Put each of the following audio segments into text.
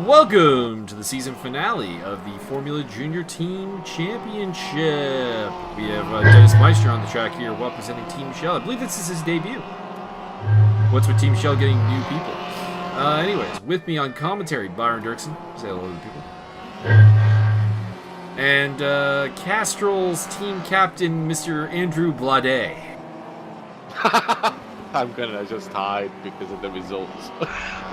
Welcome to the season finale of the Formula Junior Team Championship. We have Dennis Meister on the track here representing Team Shell. I believe this is his debut. What's with Team Shell getting new people? Anyways, with me on commentary, Byron Dirksen. Say hello to the people. And Castrol's team captain, Mr. Andrew Blade. I'm gonna just hide because of the results.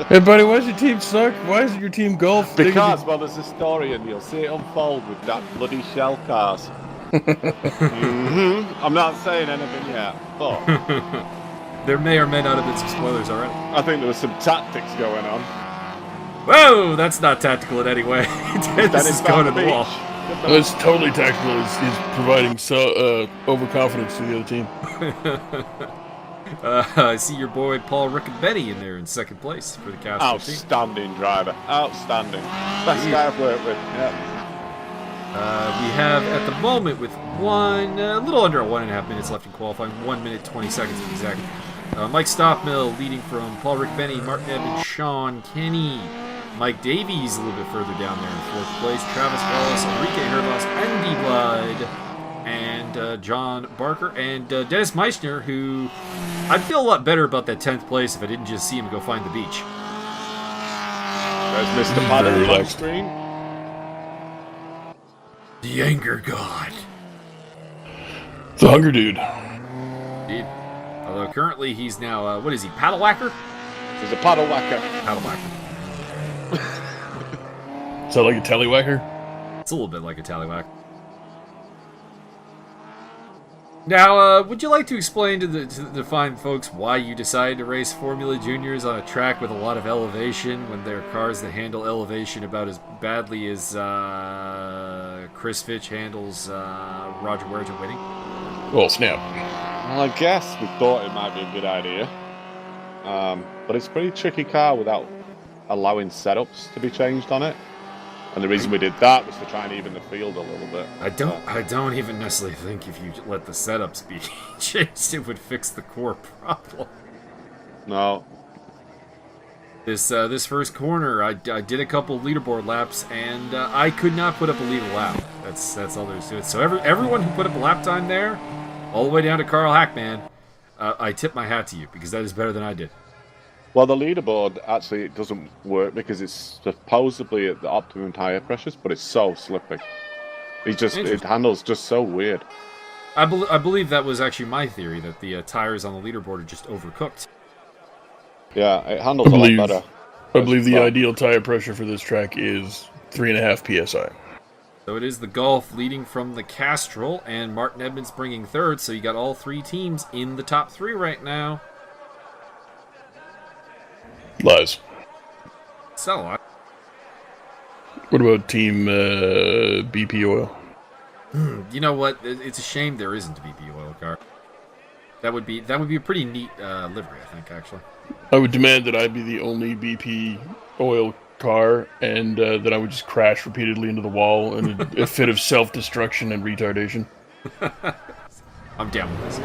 Hey buddy, why does your team suck? Why isn't your team golf? Because, well, there's a story and you'll see it unfold with that bloody shell cars. I'm not saying anything yet, but... There may or may not have been some spoilers already. I think there was some tactics going on. Whoa, that's not tactical in any way. Dennis is going to the wall. It's totally tactical. He's providing overconfidence to the other team. I see your boy Paul Riccobeni in there in second place for the Castrol team. Outstanding driver. Outstanding. Best guy I've worked with. Yeah. We have, at the moment, with a little under 1.5 minutes left in qualifying, 1 minute 20 seconds to be exact. Mike Stockmill leading from Paul Riccobeni, Martin Evans, Sean Kenny. Mike Davies a little bit further down there in fourth place. Travis Wallace, Enrique Hervas, Andy Blood, and John Barker, and Dennis Meissner, who I'd feel a lot better about that 10th place if I didn't just see him go find the beach. There's Mr. Potter on screen. The anger god. The hunger dude. Indeed. Although currently he's now, what is he, paddle whacker? He's a paddle whacker. Paddle whacker. Is that like a tallywhacker? It's a little bit like a tallywhack. Now, would you like to explain to the fine folks why you decided to race Formula Juniors on a track with a lot of elevation when there are cars that handle elevation about as badly as Chris Fitch handles Roger Ware's winning? Well, snap. Well, I guess we thought it might be a good idea. But it's a pretty tricky car without allowing setups to be changed on it. And the reason we did that was to try and even the field a little bit. I don't even necessarily think if you let the setups be changed, it would fix the core problem. No. This first corner, I did a couple leaderboard laps, and I could not put up a lead lap. That's all there is to it. So everyone who put up a lap time there, all the way down to Carl Hackman, I tip my hat to you, because that is better than I did. Well, the leaderboard, actually, it doesn't work because it's supposedly at the optimum tyre pressures, but it's so slippy. It handles just so weird. I believe that was actually my theory, that the tires on the leaderboard are just overcooked. Yeah, it handles a lot better. I believe the ideal tire pressure for this track is 3.5 psi. So it is the Golf leading from the Castrol, and Martin Edmonds bringing third, so you got all three teams in the top three right now. Lies. So, what about Team BP Oil? You know what? It's a shame there isn't a BP Oil car. That would be a pretty neat livery, I think, actually. I would demand that I be the only BP Oil car, and that I would just crash repeatedly into the wall in a fit of self-destruction and retardation. I'm down with this.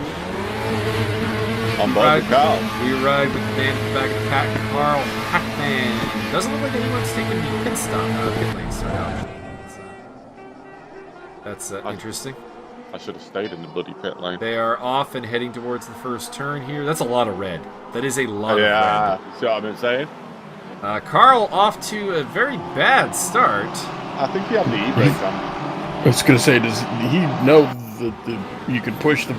We ride with the man in the back of the pack, Carl Hackman. Doesn't look like anyone's taking the pit lane start out. That's interesting. I should have stayed in the bloody pit lane. They are off and heading towards the first turn here. That's a lot of red. That is a lot of red. Yeah, see what I've been saying? Carl off to a very bad start. I think he had the e-brakes on. I was going to say, does he know that you can push you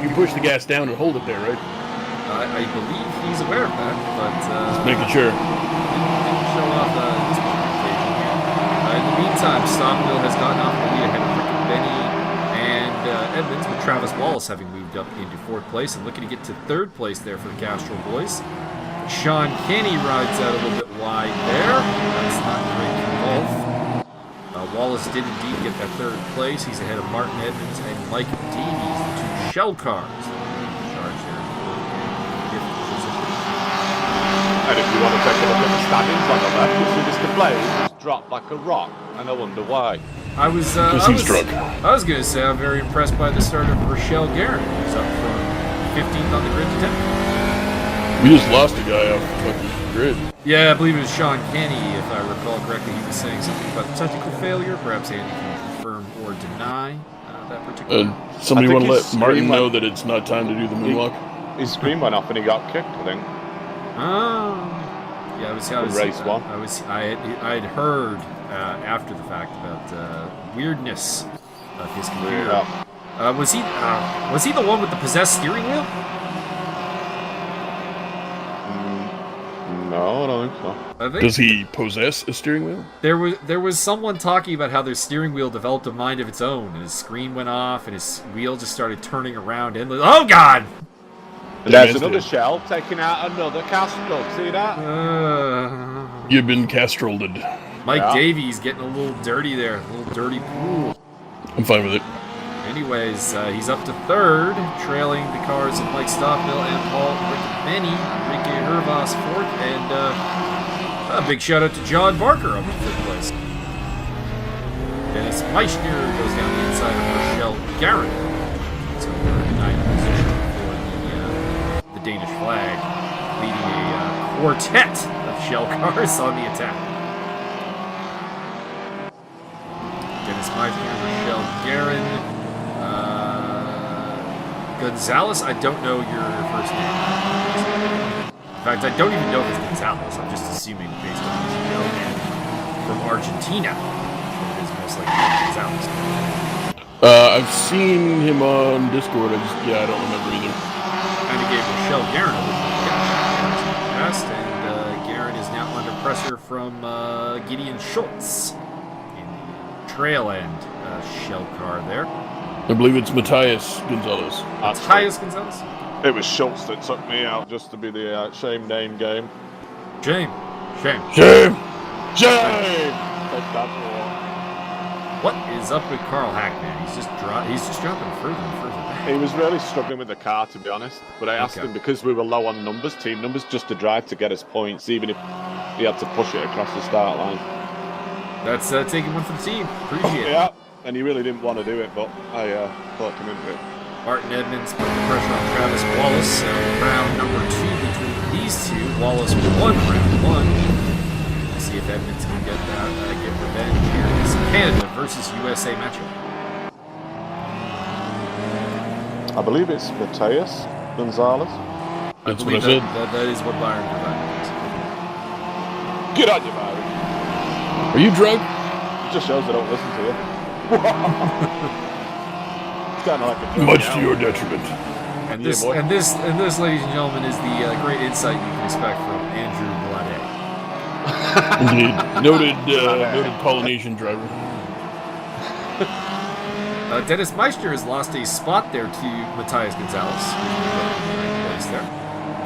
can push the gas down and hold it there, right? I believe he's aware of that, but just making sure. Didn't show off this occasion here. In the meantime, Stockmill has gotten off the lead ahead of Riccobeni and Edmonds, with Travis Wallace having moved up into fourth place and looking to get to third place there for the Castrol boys. Sean Kenny rides out a little bit wide there. That's not great for golf. Wallace did indeed get that third place. He's ahead of Martin Edmonds and Mike Davies, the two shell cars. And if you want to take a look at the standings on the left, you'll see this display just dropped like a rock, and I wonder why. I was going to say I'm very impressed by the start of Rochelle Guerin, who's up from 15th on the grid to 10th. We just lost a guy off grid. Yeah, I believe it was Sean Kenny, if I recall correctly. He was saying something about technical failure. Perhaps Andy can confirm or deny that particular. Somebody I want think to his let Martin screen know went- that it's not time to do the moonwalk? His screen went off and he got kicked, I think. Yeah, I had heard after the fact about weirdness of his computer. Yeah. Was he the one with the possessed steering wheel? No, I don't think so. I think Does he possess a steering wheel? there was someone talking about how their steering wheel developed a mind of its own, and his screen went off, and his wheel just started turning around endless. Oh God! And there's another shell taking out another Castrol. See that? You've been castroled. Mike Davies getting a little dirty there, a little dirty pool. I'm fine with it. Anyways, he's up to third, trailing the cars of Mike Stockmill and Paul Riccobeni, Enrique Hervas fourth, and a big shout out to John Barker up in fifth place. Dennis Meissner goes down the inside of Rochelle Garrett. So we're in ninth position for the Danish flag, leading a quartet of shell cars on the attack. Dennis Meissner, Rochelle Garrett. Gonzalez, I don't know your first name. In fact, I don't even know if it's Gonzalez. I'm just assuming based on his name from Argentina. It is most likely Gonzalez. I've seen him on Discord. I don't remember either. Kind of gave Rochelle Guerin a little bit of past, and Guerin is now under pressure from Gideon Schultz in the trail end shell car there. I believe it's Matthias Gonzalez. Matthias Gonzalez? It was Schultz that took me out just to be the shame name game. Shame. Shame! Shame! That's What is up with Carl Hackman? He's just dropping further and further back. He was really struggling with the car, to be honest. But I asked him, because we were low on numbers, team numbers, just to drive to get us points, even if he had to push it across the start line. That's taking one for the team. Appreciate it. Yeah, and he really didn't want to do it, but I talked him into it. Martin Edmonds put the pressure on Travis Wallace. Round number 2 between these two. Wallace won round 1. We'll see if Edmonds can get revenge here. It's Canada versus USA matchup. I believe it's Matthias Gonzalez. That's what I said. That is what Byron provided. Get on you, Byron. Are you drunk? It just shows I don't listen to you. It's kind of like a Much to your detriment. And this, ladies and gentlemen, is the great insight you can expect from Andrew Blade. Indeed. Noted Polynesian driver. Dennis Meissner has lost a spot there to Matthias Gonzalez, who's in the place there,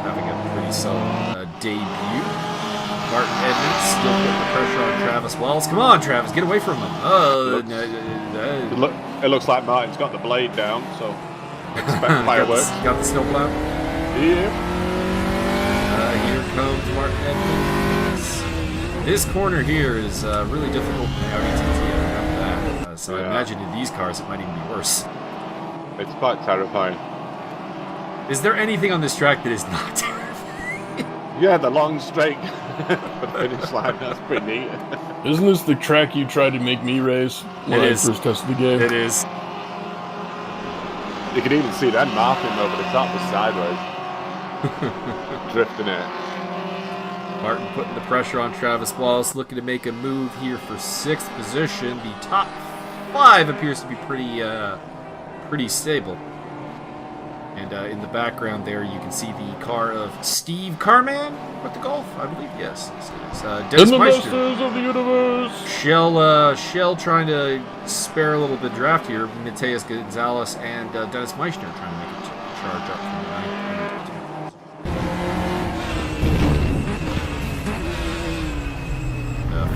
having a pretty solid debut. Martin Edmonds still putting the pressure on Travis Wallace. Come on, Travis, get away from him. It looks like Martin's got the blade down, so expect fireworks. Got the snowplow. Yeah. Here comes Martin Edmonds. This corner here is really difficult in the Audi TT. I remember that. So I imagine in these cars it might even be worse. It's quite terrifying. Is there anything on this track that is not terrifying? Yeah, the long straight the finish line. That's pretty neat. Isn't this the track you tried to make me race when I first tested the game? It is. You can even see that marking over the top was sideways. Drifting it. Martin putting the pressure on Travis Wallace, looking to make a move here for 6th position. The top 5 appears to be pretty stable. And in the background there, you can see the car of Steve Carman with the Golf, I believe. Yes, it is. Dennis the Meissner. Masters of the Universe. Shell trying to spare a little bit of draft here. Matthias Gonzalez and Dennis Meissner trying to make a charge up from the 9th.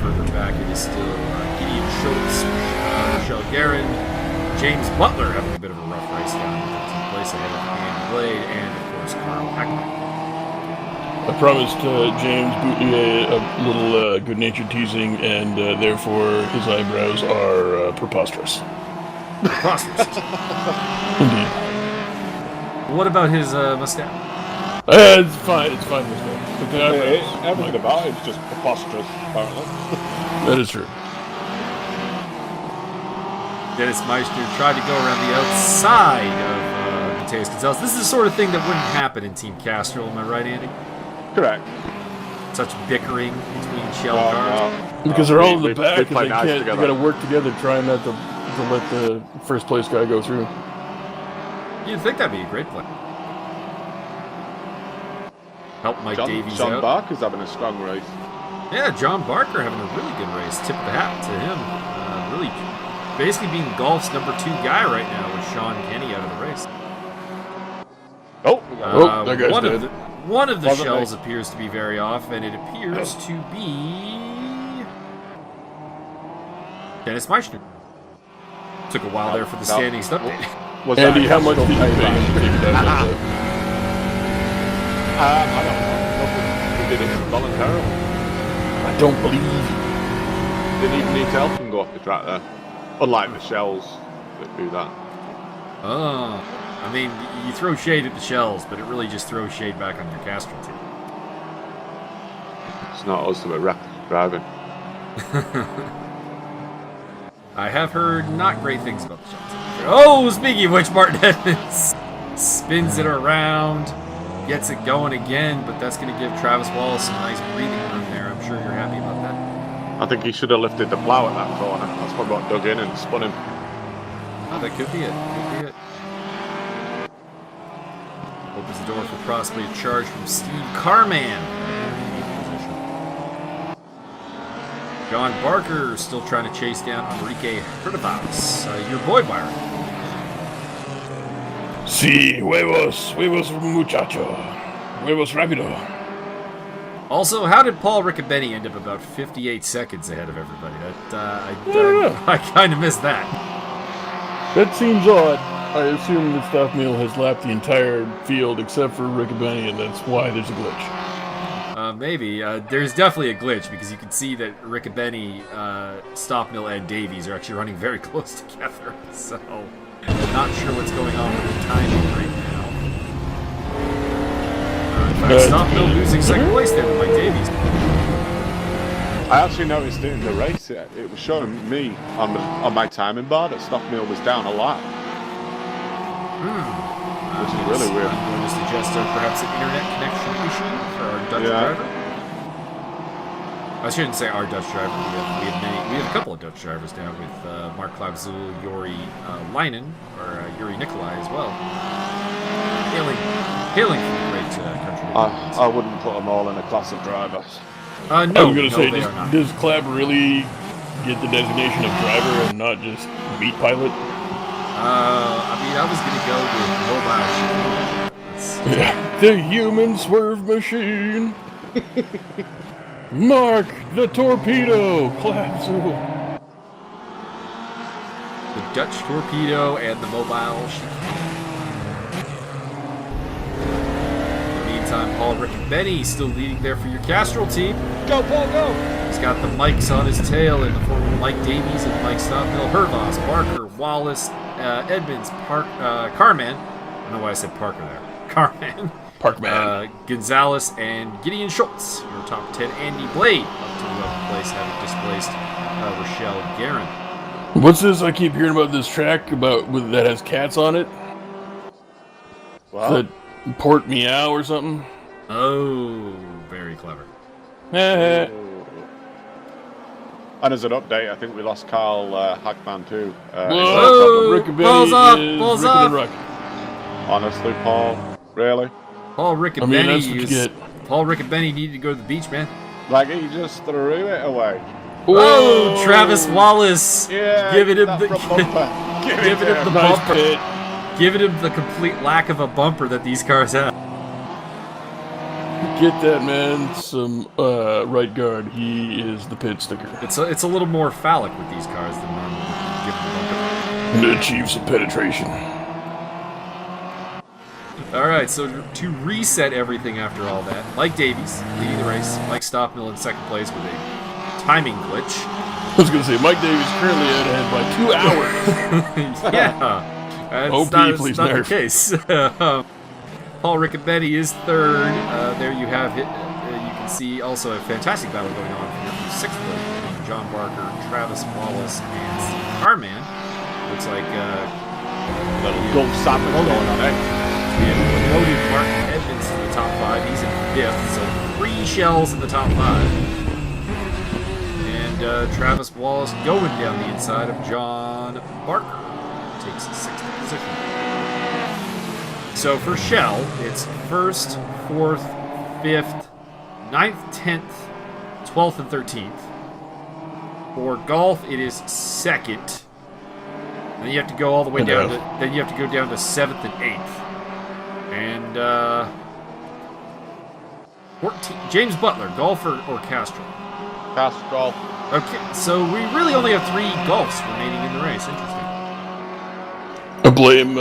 Further back, it is still Gideon Schultz, Rochelle Guerin, James Butler having a bit of a rough race down in 15th place ahead of Andy Blade, and of course Carl Hackman. I promised James Boutelier a little good-natured teasing, and therefore his eyebrows are preposterous. Preposterous. Indeed. What about his mustache? It's fine. It's fine with me. Everything about it is just preposterous, apparently. That is true. Dennis Meister tried to go around the outside of Mateus Gonzalez. This is the sort of thing that wouldn't happen in Team Castrol, am I right, Andy? Correct. Such bickering between shell cars. Because they're all in the we back and play they nice can't. They together. got to work together, trying not to let the first place guy go through. You'd think that'd be a great play. Help Mike Davies John out. Barker's having a strong race. Yeah, John Barker having a really good race. Tip of the hat to him. Really, basically being golf's #2 guy right now with Sean Kenny out of the race. That guy's dead. One of the Wasn't shells me. appears to be very off, and it appears to be Dennis Meister. Took a while there for the standings update. Was Andy, that how much did you pay him to take it down like that? I don't know. He did it voluntarily. I don't believe you. Didn't even need to help him go off the track there. Unlike the shells that do that. Oh, I mean, you throw shade at the shells, but it really just throws shade back on your Castrol team. It's not us that are rapid driving. I have heard not great things about the shells. Oh, speaking of which, Martin Evans spins it around, gets it going again, but that's going to give Travis Wallace some nice breathing room there. I'm sure you're happy about that. I think he should have lifted the plough at that corner. That's probably what dug in and spun him. Oh, that could be it. Could be it. Opens the door for possibly a charge from Steve Carman. John Barker still trying to chase down Enrique Herdevas. Your boy, Byron. Sí, huevos muchacho. Huevos rápido. Also, how did Paul Riccobeni end up about 58 seconds ahead of everybody? I kind of missed that. That seems odd. I assume that Stockmill has lapped the entire field except for Riccobeni, and that's why there's a glitch. Maybe. There's definitely a glitch because you can see that Riccobeni, Stockmill, and Davies are actually running very close together. So, I'm not sure what's going on with the timing right now. In fact, Stockmill losing second place there with Mike Davies. I actually noticed it in the race. It was showing me on my timing bar that Stockmill was down a lot. Which is really weird. I'm going to suggest perhaps an internet connection issue for our Dutch driver. I shouldn't say our Dutch driver. We have a couple of Dutch drivers now with Mark Klaubzul, Yuri Leinen, or Yuri Nikolai as well. Hailing from the great country. I wouldn't put them all in a class of drivers. No, I was going to say, they are not. does Clab really get the designation of driver and not just meat pilot? I mean, I was going to go with mobile. Yeah. The human swerve machine. Mark the torpedo. Clabzul. The Dutch torpedo and the mobile. In the meantime, Paul Riccobeni still leading there for your Castrol team. Go, Paul, go! He's got the mics on his tail in the form of Mike Davies and Mike Stockmill, Herdevas, Barker, Wallace, Edmonds, Carman. I don't know why I said Parker there. Carman. Parkman. Gonzalez and Gideon Schultz. Your top 10, Andy Blade, up to 11th place, having displaced Rochelle Guerin. What's this? I keep hearing about this track that has cats on it. Wow. That Portimao or something. Oh, very clever. And as an update, I think we lost Carl Hackman too. Whoa! Riccobeni Balls up! is Balls Rickon and up! Ruck. Honestly, Paul, really? Paul Riccobeni that's what you get. Paul Riccobeni needed to go to the beach, man. Like, he just threw it away. Oh, Travis Wallace! Yeah, giving him that the front bumper. giving him the Nice bumper, pit. giving him the complete lack of a bumper that these cars have. Get that man some right guard. He is the pit sticker. It's a little more phallic with these cars than normal. Give him the bumper. To achieve some penetration. All right, so to reset everything after all that, Mike Davies leading the race, Mike Stockmill in second place with a timing glitch. I was going to say, Mike Davies currently out ahead by 2 hours. Yeah, OP, that's please not the nerf. case. Paul Riccobetti is third. There you have it. You can see also a fantastic battle going on here for sixth place. John Barker, Travis Wallace, and Steve Carman. Looks like Little Gulf salmon going on, eh? we have loaded Mark Edmonds in the top 5. He's in 5th, so 3 shells in the top 5. And Travis Wallace going down the inside of John Barker. Takes 6th position. So for Shell, it's 1st, 4th, 5th, 9th, 10th, 12th, and 13th. For Golf, it is 2nd. And then you have to go all the way down to, then you have to go down to 7th and 8th. And 14, James Butler, Golf or Castrol? Castrol. Okay, so we really only have 3 Golfs remaining in the race. Interesting. I blame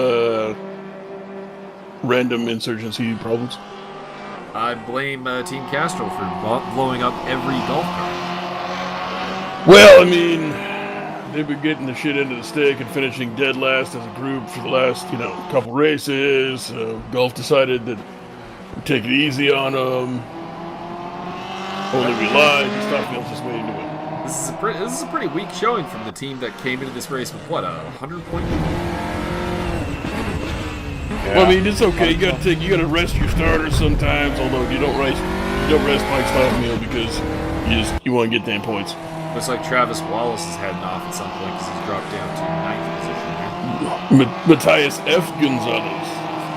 random insurgency problems. I blame Team Castrol for blowing up every golf cart. Well, I mean, they've been getting the shit into the stick and finishing dead last as a group for the last, couple races. Golf decided that we'd take it easy on them. Only relied. Stockdale's just waiting to win. This is a pretty weak showing from the team that came into this race with what, a 100-point lead? Yeah. Well, I mean, it's okay. You gotta rest your starters sometimes. Although you don't rest Mike Stockdale because you want to get damn points. Looks like Travis Wallace is heading off at some point because he's dropped down to 9th position. Matthias F. Gonzalez.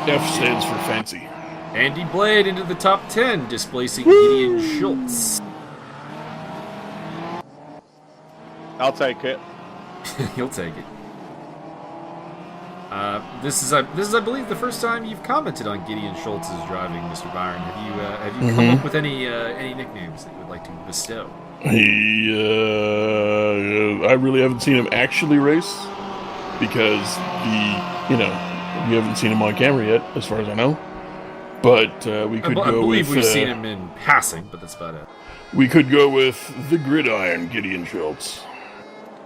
F stands for fancy. Andy Blade into the top 10, displacing Gideon Schultz. I'll take it. He'll take it. This is, I believe, the first time you've commented on Gideon Schultz's driving, Mr. Byron. Have you come up with any nicknames that you would like to bestow? I really haven't seen him actually race because you haven't seen him on camera yet, as far as I know. But we could go with. I believe we've seen him in passing, but that's about it. We could go with the Gridiron Gideon Schultz.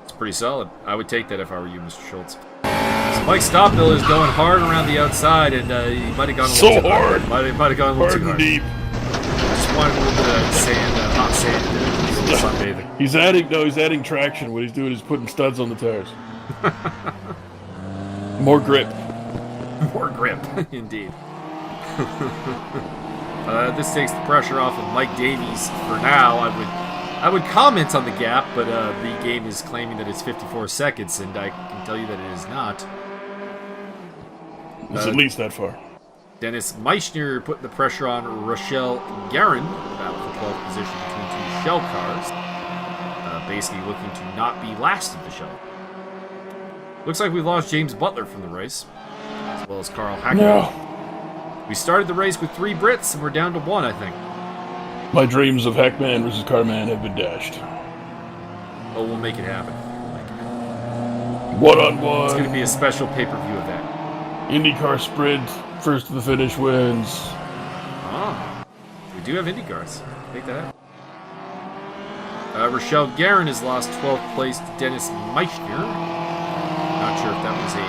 It's pretty solid. I would take that if I were you, Mr. Schultz. So Mike Stockdale is going hard around the outside, and he might have gone a little too hard. Might have gone a little too hard. Deep. Just wanted a little bit of sand, hot sand, sunbathing. He's adding traction. What he's doing is putting studs on the tires. More grip. More grip, indeed. This takes the pressure off of Mike Davies for now. I would comment on the gap, but the game is claiming that it's 54 seconds, and I can tell you that it is not. It's at least that far. Dennis Meissner put the pressure on Rochelle Guerin, battle for 12th position between 2 shell cars. Basically looking to not be last of the shell. Looks like we lost James Butler from the race, as well as Carl Hacker. No. We started the race with 3 Brits, and we're down to 1, I think. My dreams of Hackman versus Carman have been dashed. Oh, we'll make it happen. One-on-one. It's going to be a special pay-per-view of that. IndyCar sprint, first to the finish wins. Ah, we do have IndyCars. Take that out. Rochelle Guerin has lost 12th place to Dennis Meissner. Not sure if that was a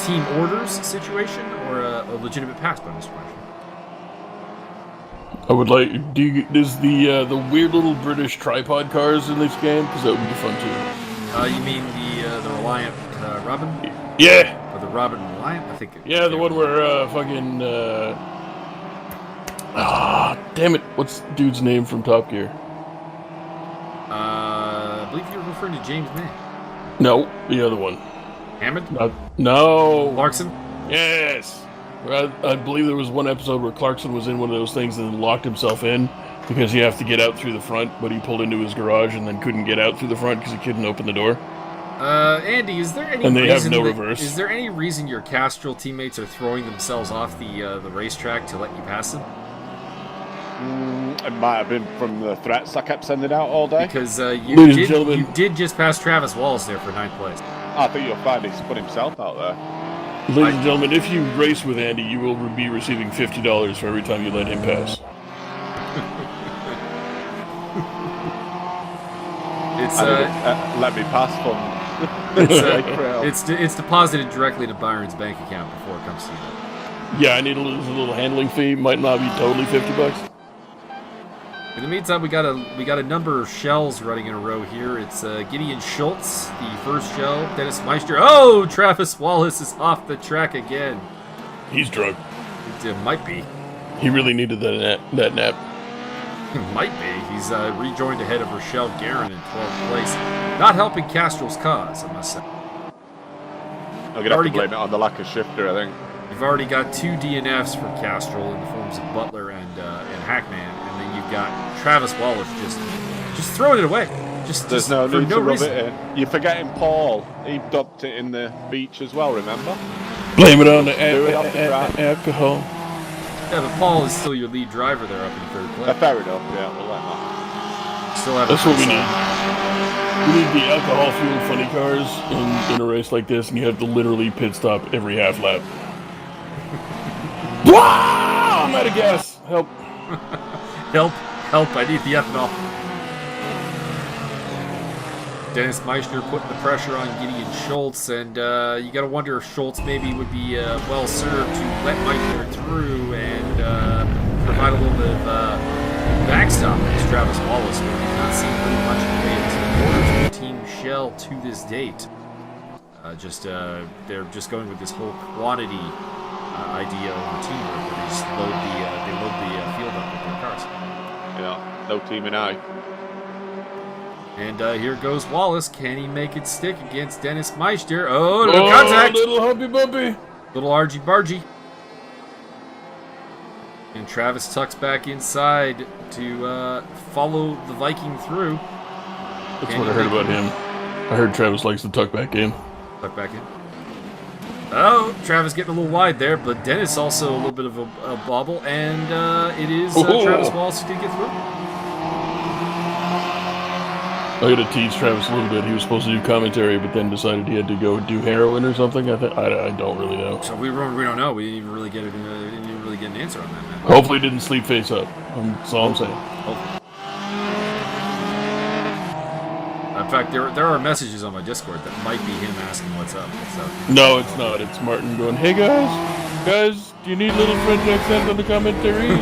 team orders situation or a legitimate pass by Mr. Meissner. I would like. Does the weird little British tripod cars in this game? Because that would be fun too. You mean the Reliant Robin? Yeah. Or the Robin Reliant? I think. Yeah, the one where fucking. Damn it! What's the dude's name from Top Gear? I believe you're referring to James May. No, the other one. Hammond? No. Clarkson? Yes. I believe there was one episode where Clarkson was in one of those things and then locked himself in because you have to get out through the front, but he pulled into his garage and then couldn't get out through the front because he couldn't open the door. Andy, is there any and they reason have no reverse. Is there any reason your Castrol teammates are throwing themselves off the racetrack to let you pass them? It might have been from the threats I kept sending out all day. Because you did just pass Travis Wallace there for 9th place. I think you'll find he's put himself out there. Ladies and gentlemen, if you race with Andy, you will be receiving $50 for every time you let him pass. It's let me pass from. It's deposited directly to Byron's bank account before it comes to you. Yeah, I need to lose a little handling fee. Might not be totally $50. In the meantime, we got a number of shells running in a row here. It's Gideon Schultz, the first shell. Dennis Meister. Oh, Travis Wallace is off the track again. He's drunk. It might be. He really needed that nap. It might be. He's rejoined ahead of Rochelle Guerin in 12th place. Not helping Castrol's cause, I must say. I'm going to have to blame it on the lack of shifter, I think. You've already got 2 DNFs for Castrol in the forms of Butler and Hackman, and then you've got Travis Wallace just throwing it away. There's no need to rub it in. You're forgetting Paul. He dumped it in the beach as well, remember? Blame it on the alcohol. Yeah, but Paul is still your lead driver there up in third place. Fair enough, yeah, we'll let that. Still have That's what we need. We need the alcohol-fueled funny cars in a race like this, and you have to literally pit stop every half lap. Wow! I'm out of gas. Help. Help, I need the ethanol. Dennis Meister putting the pressure on Gideon Schultz, and you got to wonder if Schultz maybe would be well served to let Meister through and provide a little bit of backstop against Travis Wallace, but we've not seen pretty much in the way of supporters of Team Shell to this date. They're just going with this whole quantity idea over teamwork, where they just load the field up with their cars. Yeah, no teaming I. And here goes Wallace. Can he make it stick against Dennis Meister? Oh, no contact! Little humpy bumpy. Little argy bargy. And Travis tucks back inside to follow the Viking through. That's what I heard about him. I heard Travis likes to tuck back in. Tuck back in. Oh, Travis getting a little wide there, but Dennis also a little bit of a bobble, and it is Travis Wallace who did get through. I got to tease Travis a little bit. He was supposed to do commentary, but then decided he had to go do heroin or something. I don't really know. So we don't know. We didn't even really get an answer on that, man. Hopefully, he didn't sleep face up. That's all I'm saying. Hopefully. In fact, there are messages on my Discord that might be him asking what's up. So. No, it's not. It's Martin going, "Hey guys, do you need little French accent on the commentary?" Do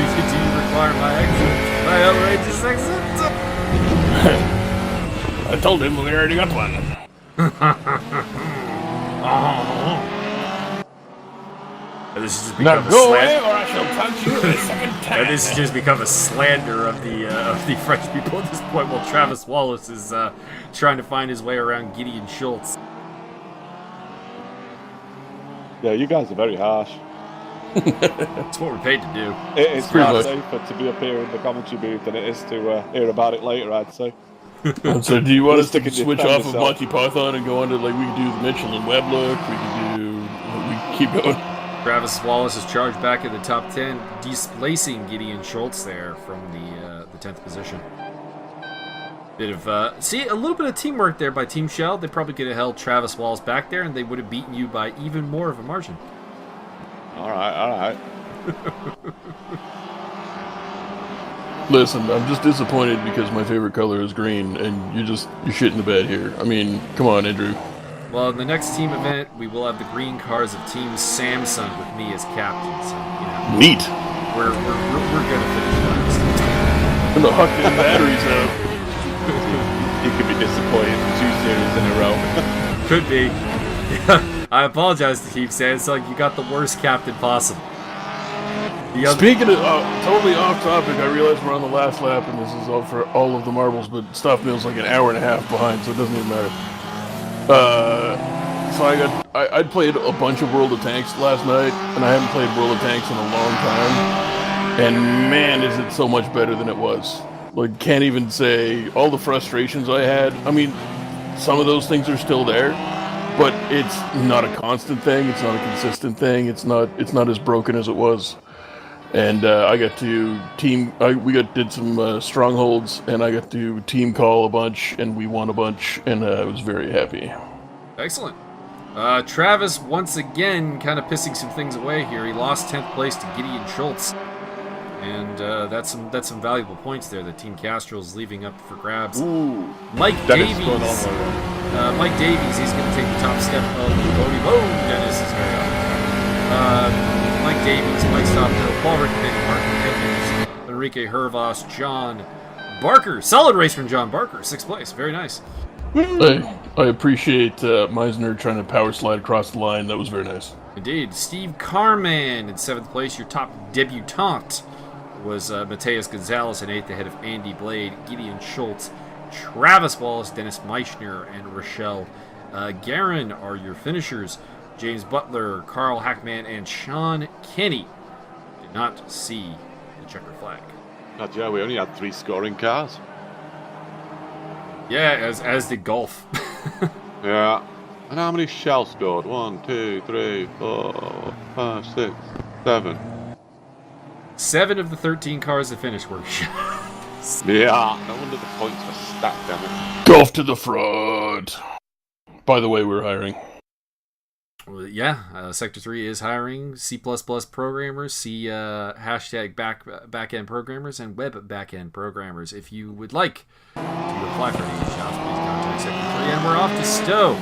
you require my accent? My outrageous accent? I told him we already got one. This has just Now become go away, or I shall punch you a second time. This has just become a slander of the French people at this point, while Travis Wallace is trying to find his way around Gideon Schultz. Yeah, you guys are very harsh. That's what we're paid to do. It is far safer to be up here in the commentary booth than it is to hear about it later, I'd say. So do you want us to Just switch defend off of yourself. Monty Python and go on to, like, we can do the Mitchell and Webb look, we keep going? Travis Wallace is charged back in the top 10, displacing Gideon Schultz there from the 10th position. Bit of a little bit of teamwork there by Team Shell. They probably could have held Travis Wallace back there, and they would have beaten you by even more of a margin. All right. Listen, I'm just disappointed because my favorite color is green, and you're shitting the bed here. I mean, come on, Andrew. Well, in the next team event, we will have the green cars of Team Samsung with me as captain. So, you know, Neat. we're gonna finish last. And the huck the batteries out. You could be disappointed 2 series in a row. Could be. I apologize to Team Samsung. You got the worst captain possible. Speaking of totally off topic, I realize we're on the last lap, and this is all for all of the marbles, but Stuff Mill's like an hour and a half behind, so it doesn't even matter. So I'd played a bunch of World of Tanks last night, and I haven't played World of Tanks in a long time. And man, is it so much better than it was. Like, can't even say all the frustrations I had. I mean, some of those things are still there, but it's not a constant thing. It's not a consistent thing. It's not as broken as it was. And I got to did some strongholds, and I got to team call a bunch, and we won a bunch, and I was very happy. Excellent. Travis, once again, kind of pissing some things away here. He lost 10th place to Gideon Schultz. And that's some valuable points there that Team Castrol is leaving up for grabs. Ooh. Mike Davies. Mike Davies, he's going to take the top step of the podium. Oh, Dennis is very up. Mike Davies, Mike Stockdale, Paul Rickman, Martin Edmonds, Enrique Hervas, John Barker. Solid race from John Barker, 6th place. Very nice. I appreciate Meisner trying to power slide across the line. That was very nice. Indeed. Steve Carman in 7th place. Your top debutante was Mateus Gonzalez in 8th, ahead of Andy Blade, Gideon Schultz, Travis Wallace, Dennis Meichner, and Rochelle Guerin are your finishers. James Butler, Carl Hackman, and Sean Kenny did not see the checker flag. God, yeah, we only had 3 scoring cars. Yeah, as did golf. Yeah. And how many Shell scored? 1, 2, 3, 4, 5, 6, 7. 7 of the 13 cars that finished were Yeah, no wonder the points were stacked, damn it. Golf to the front. By the way, we're hiring. Yeah, Sector 3 is hiring C++ programmers, hashtag backend programmers, and web backend programmers. If you would like to apply for any jobs, please contact Sector 3. And we're off to Stowe.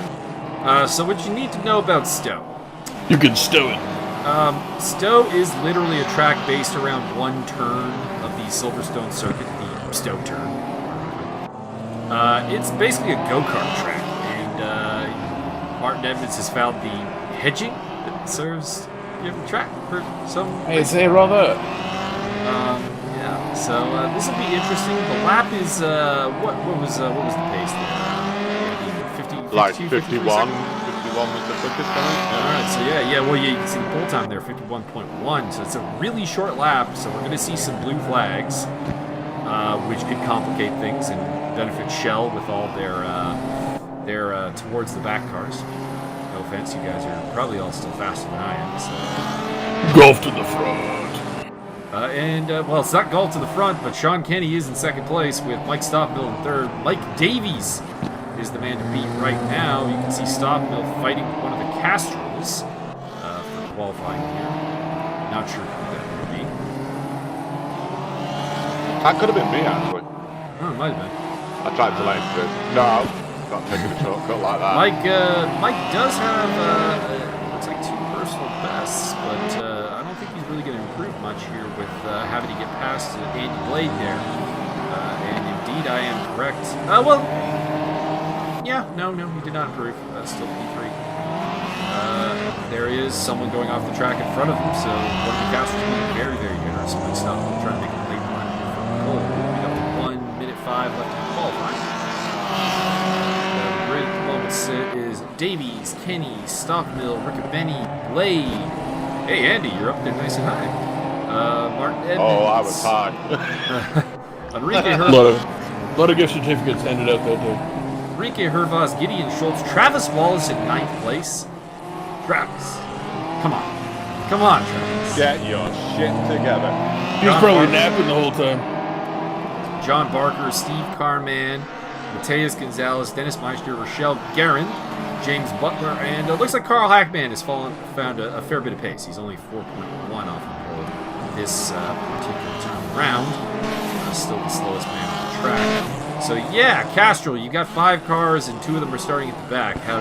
So what you need to know about Stowe. You can stow it. Stowe is literally a track based around one turn of the Silverstone circuit, the Stowe turn. It's basically a go-kart track, and Martin Edmonds has found the hedging that serves the track for some. Hey, say rather. Yeah. So this will be interesting. The lap is what was the pace there? 50, Like 52, 51. 51 was the quickest, I think. All right, so yeah, well, you can see the pole time there, 51.1. So it's a really short lap. So we're going to see some blue flags, which could complicate things and benefit Shell with all their towards the back cars. No offense, you guys are probably all still faster than I am. So. Golf to the front. Well, it's not golf to the front, but Sean Kenny is in 2nd place with Mike Stockmill in 3rd. Mike Davies is the man to beat right now. You can see Stockmill fighting one of the Castrols for qualifying here. Not sure who that would be. That could have been me, actually. Oh, it might have been. I tried to let him through. No, not taking a shortcut like that. Mike does have, looks like 2 personal bests, but I don't think he's really going to improve much here with having to get past Andy Blade there. And indeed, I am correct. Yeah, no, he did not improve. Still P3. There is someone going off the track in front of him, so one of the Castrol's being very, very generous. Mike Stock will try to make a late run from Cole. We got 1 minute 5 left to qualify. The grid at the moment is Davies, Kenny, Stockmill, Riccobeni, Blade. Hey, Andy, you're up there nice and high. Martin Edmonds. Oh, I was high. Enrique A Hervas. lot of gift certificates handed out that day. Enrique Hervas, Gideon Schultz, Travis Wallace in 9th place. Travis, come on, Travis. Get your shit together. He was John probably Barker. napping the whole time. John Barker, Steve Carman, Mateus Gonzalez, Dennis Meister, Rochelle Guerin, James Butler, and it looks like Carl Hackman has found a fair bit of pace. He's only 4.1 off the pole this particular time around. Still the slowest man on the track. So yeah, Castrol, you got 5 cars and 2 of them are starting at the back. How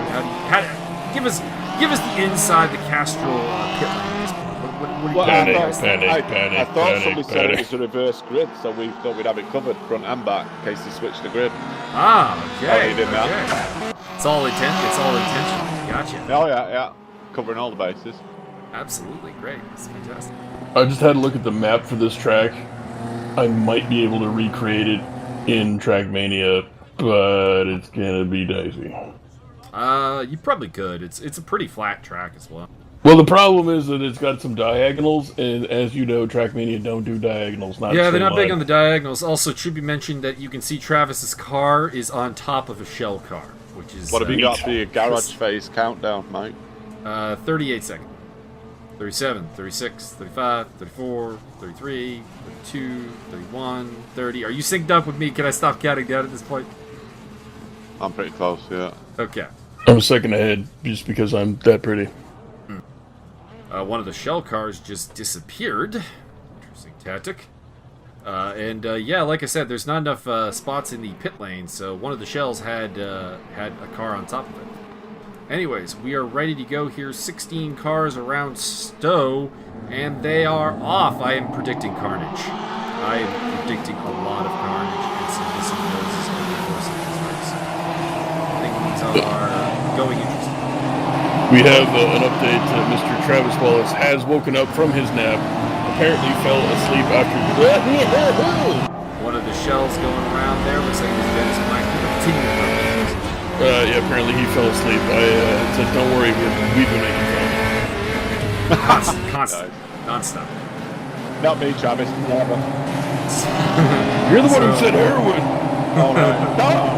do you give us the inside the Castrol pit lane at this point? What do you Well, Panic, I thought, panic, I thought somebody said panic. it was a reverse grid, so we thought we'd have it covered front and back in case they switched the grid. Okay. you did that. Okay. It's all intentional. Gotcha. Oh yeah, covering all the bases. Absolutely great. That's fantastic. I just had a look at the map for this track. I might be able to recreate it in Trackmania, but it's gonna be dicey. You probably could. It's a pretty flat track as well. Well, the problem is that it's got some diagonals, and as you know, Trackmania don't do diagonals. Yeah, they're not big on the diagonals. Also, it should be mentioned that you can see Travis's car is on top of a Shell car, which is What have you got for your garage phase countdown, Mike? 38 seconds. 37, 36, 35, 34, 33, 32, 31, 30. Are you synced up with me? Can I stop counting down at this point? I'm pretty close, yeah. Okay. I'm a second ahead just because I'm that pretty. One of the Shell cars just disappeared. Interesting tactic. Yeah, like I said, there's not enough spots in the pit lane, so one of the Shells had a car on top of it. Anyways, we are ready to go here. 16 cars around Stowe, and they are off. I am predicting carnage. I am predicting a lot of carnage and some missing noses over the course of this race. Things are going interesting. We have an update. Mr. Travis Wallace has woken up from his nap. Apparently fell asleep after... One of the shells going around there looks like it's Dennis Mike. Yeah, apparently he fell asleep. I said, don't worry, we've been making fun. Constant. Non-stop. Not me, Travis. Never. You're the one who said heroin. Oh, no.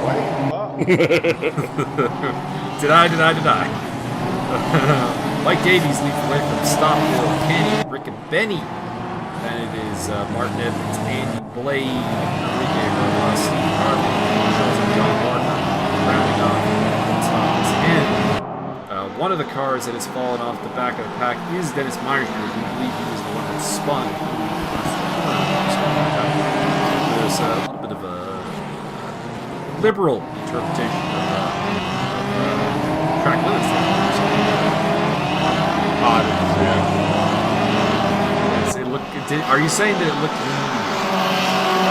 Wait. What? Did I? Mike Davies leads away from Stockville, Kenny, Rick and Benny. Then it is Martin Evans, Andy Blade, Enrique Rojas, Steve Harvey, and John Barker rounding off the top 10. One of the cars that has fallen off the back of the pack is Dennis Myers. We believe he was the one that spun. There's a little bit of a liberal interpretation of track limits there. Are you saying that it looked lean?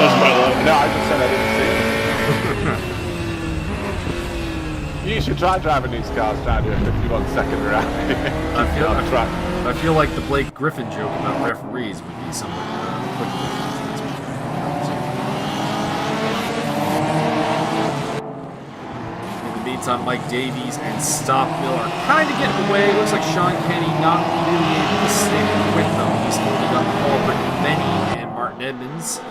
That's my line. No, I just said I didn't see it. You should try driving these cars down here if you want second round. I feel like the Blake Griffin joke about referees would be somewhat applicable. In the meantime, Mike Davies and Stockville are kind of getting away. Looks like Sean Kenny not really able to stick with them. He's holding up Paul Rick Benny and Martin Edmonds.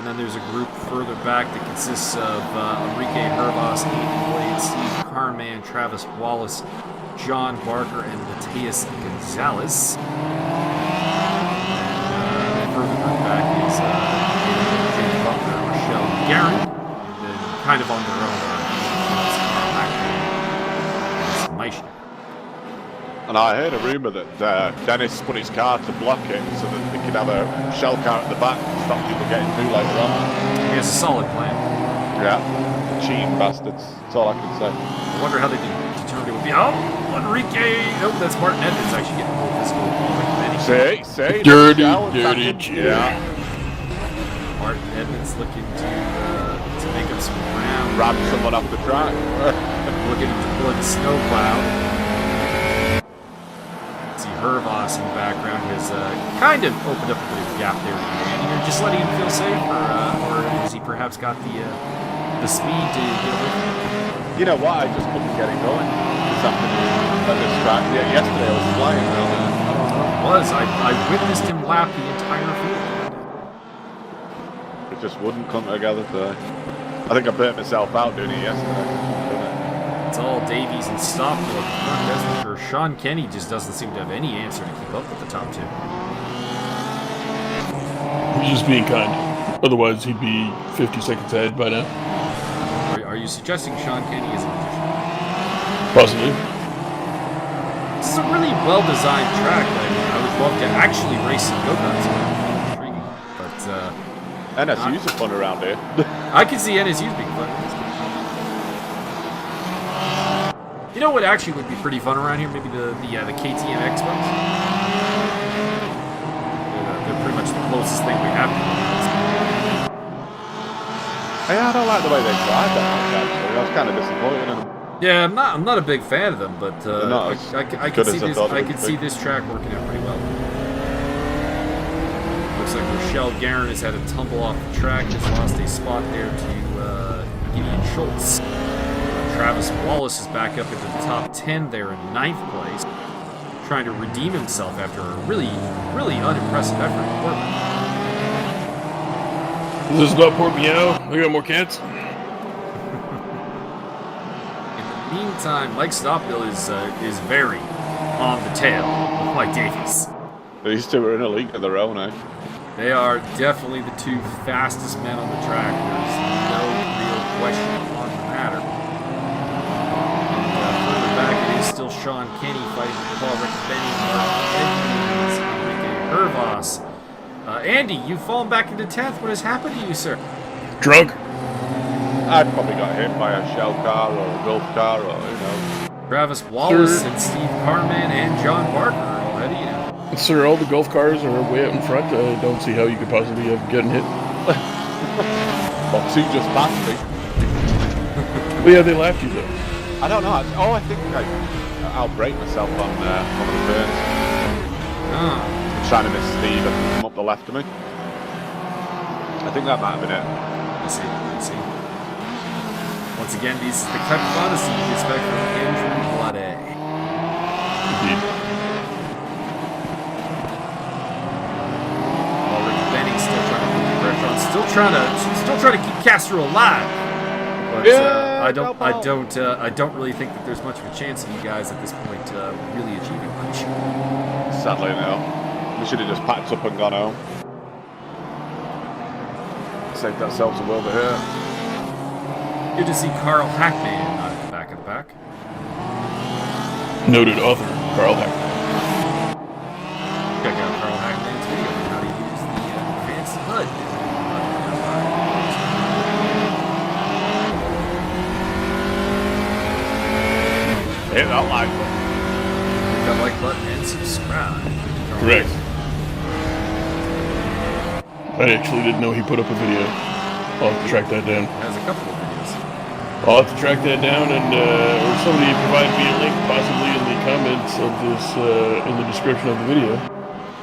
Then there's a group further back that consists of Enrique Hervas, Andy Blade, Steve Carman, Travis Wallace, John Barker, and Mateus Gonzalez. Further back is James Butler, Rochelle Garrett, and then kind of on their own. And I heard a rumour that Dennis put his car to block it so that they could have a shell car at the back to stop people getting through later on. It's a solid plan. Yeah. Cheating bastards. That's all I can say. I wonder how they determined it would be. Oh, Enrique. Nope, that's Martin Edmonds actually getting more physical. Say. Dirty. Yeah. Martin Edmonds looking to make up some ground. Ram someone off the track. Looking to deploy the snowplow. Hervas in the background has kind of opened up a bit of a gap there. And you're just letting him feel safe, or has he perhaps got the speed to get away from it? You know what? I just couldn't get it going this afternoon on this track. Yeah, yesterday I was flying around it. I witnessed him lap the entire field. It just wouldn't come together today. I think I burnt myself out doing it yesterday. It's all Davies and Stockville at the front, that's for sure. Sean Kenny just doesn't seem to have any answer to keep up with the top two. He's just being kind. Otherwise, he'd be 50 seconds ahead by now. Are you suggesting Sean Kenny is a magician? Possibly. This is a really well-designed track. I would love to actually race some go-karts. Intriguing. But, NSU's are fun around here. I can see NSU's being fun. You know what actually would be pretty fun around here? Maybe the KTM Expos. They're pretty much the closest thing we have. Hey, I don't like the way they drive that much, actually. I was kind of disappointed in them. Yeah, I'm not a big fan of them, but I can see this track working out pretty well. Looks like Rochelle Guerin has had a tumble off the track, has lost a spot there to Gideon Schultz. Travis Wallace is back up into the top 10 there in 9th place, trying to redeem himself after a really, really unimpressive effort in Portland. Is this about Portimao? We got more cats? In the meantime, Mike Stockville is very on the tail of Mike Davies. These two are in a league of their own, eh? They are definitely the two fastest men on the track. There's no real question on the matter. Further back, it is still Sean Kenny fighting Paul Rick Benny, Martin Edmonds, Enrique Hervas. Andy, you've fallen back into 10th. What has happened to you, sir? Drunk? I probably got hit by a shell car or a golf car or, Travis Wallace Sir. and Steve Carman and John Barker are all heading in. Sir, all the Gulf cars are way out in front. I don't see how you could possibly have gotten hit. Well, two just passed me. Well, yeah, they laughed you, though. I don't know. I think I'll break myself on one of the turns. Ah, I'm trying to miss Steve and come up the left of me. I think that might have been it. let's see. Once again, these are the type of honesty you expect from Andrew Bloody. Indeed. Still trying to put the pressure on. Still trying to keep Castrol alive. But Yeah, I don't really think that there's much of a chance of you guys at this point really achieving much. Sadly, no. We should have just packed up and gone home. Saved ourselves a world of hurt. Good to see Carl Hackman at the back of the pack. Noted author, Carl Hackman. Check out Carl Hackman's video on how to use the advanced HUD. Hit that like button. Hit that like button and subscribe. Correct. I actually didn't know he put up a video. I'll have to track that down. Has a couple of videos. I'll have to track that down, and or somebody provide me a link, possibly in the comments of this, in the description of the video.